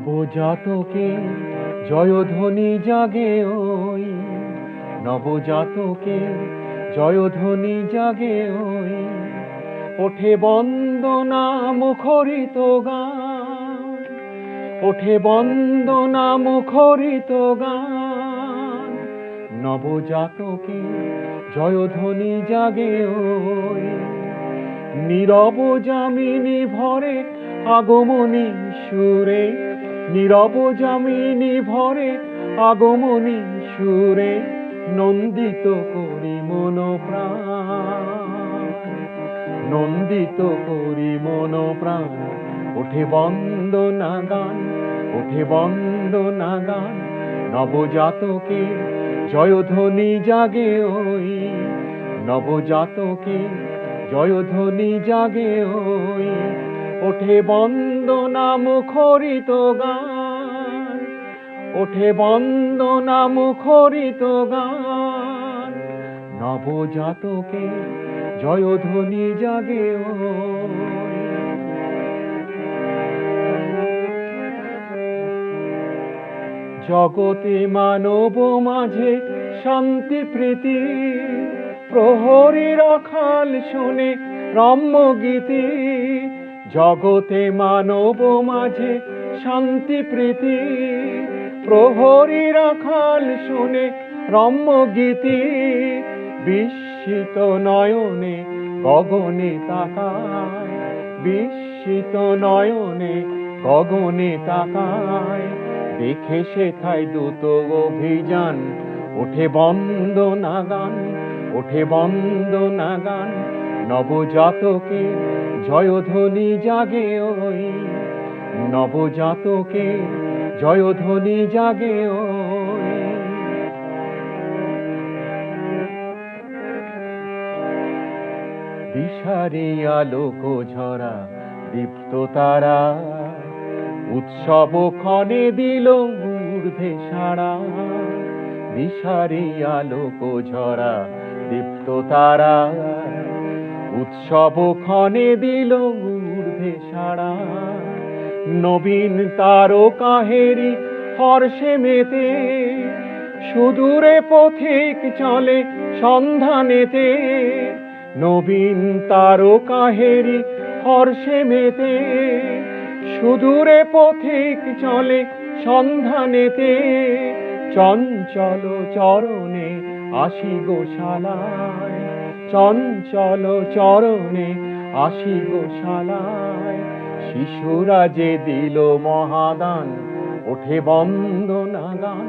নবজাতকে জয়ধ্বনি জাগে ওই, নবজাতকে জয়ধ্বনি জাগে ওই, ওঠে বন্দনা মুখরিত গান, ওঠে বন্দনা মুখরিত গান, নবজাতকে জয়ধ্বনি জাগে ওই, নীরব যামিনী ভরে আগমনী সুরে, নীরব যামিনী ভরে আগমনী সুরে, নন্দিত করি মন প্রাণ, নন্দিত করি মন প্রাণ, ওঠে বন্দনা গান, ওঠে বন্দনা গান, নবজাতকে জয়ধ্বনি জাগে ওই, নবজাতকে জয়ধ্বনি জাগে ওই, ওঠে বন্দনা মুখরিত গান, ওঠে বন্দনা মুখরিত গান, নবজাতকে জয়ধ্বনি জাগে ওই। জগতে মানব মাঝে শান্তি প্রীতি, প্রহরী রাখাল শুনে রম্য গীতি, জগতে মানব মাঝে শান্তি প্রীতি, প্রহরী রাখাল শুনে রম্য গীতি, বিস্মিত নয়নে গগনে তাকায়, বিস্মিত নয়নে গগনে তাকায়, দেখে সেথায় দ্রুত অভিযান, ওঠে বন্দনা গান, ওঠে বন্দনা গান, নবজাতকে জয়ধ্বনি জাগে ওই, নবজাতকে জয়ধ্বনি জাগে ওই। দিশারি আলোক ঝরা দীপ্ত তারা, উৎসব ক্ষণে দিল ঊর্ধ্বে সাড়া, দিশারি আলোক ঝরা দীপ্ত তারা, উৎসব ক্ষণে দিল ঊর্ধ্বে সাড়া, নবীন তারকাহেরি হর্ষে মেতে, সুদূরে পথিক চলে সন্ধানেতে, নবীন তারকাহেরি হর্ষে মেতে, সুদূরে পথিক চলে সন্ধানেতে, চঞ্চল চরণে আসি গোশালায়, চঞ্চল চরণে আসি গোশালায়, শিশুরা যে দিল মহাদান, ওঠে বন্দনা গান,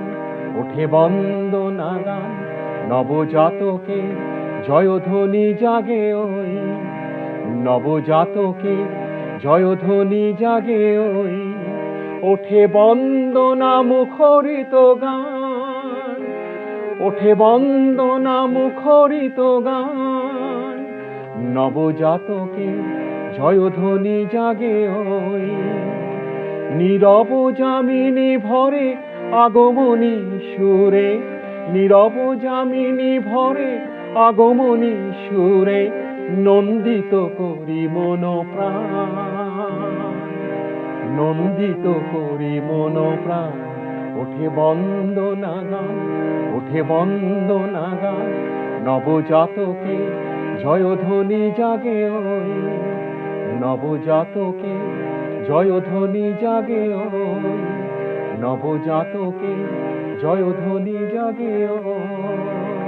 ওঠে বন্দনা গান, নবজাতকে জয়ধ্বনি জাগে ওই, নবজাতকে জয়ধ্বনি জাগে ওই, ওঠে বন্দনা মুখরিত গান, ওঠে বন্দনা মুখরিত গান, নবজাতকে জয়ধ্বনি জাগে ওই, নীরব যামিনী ভরে আগমনী সুরে, নীরব যামিনী ভরে আগমনী সুরে, নন্দিত করি মন প্রাণ, নন্দিত করি মন প্রাণ, ওঠে বন্দনা গান, ওঠে বন্দনা গান, নবজাতকে জয়ধ্বনি জাগে ওই, নবজাতকে জয়ধ্বনি জাগে ওই, নবজাতকে জয়ধ্বনি জাগে ওই।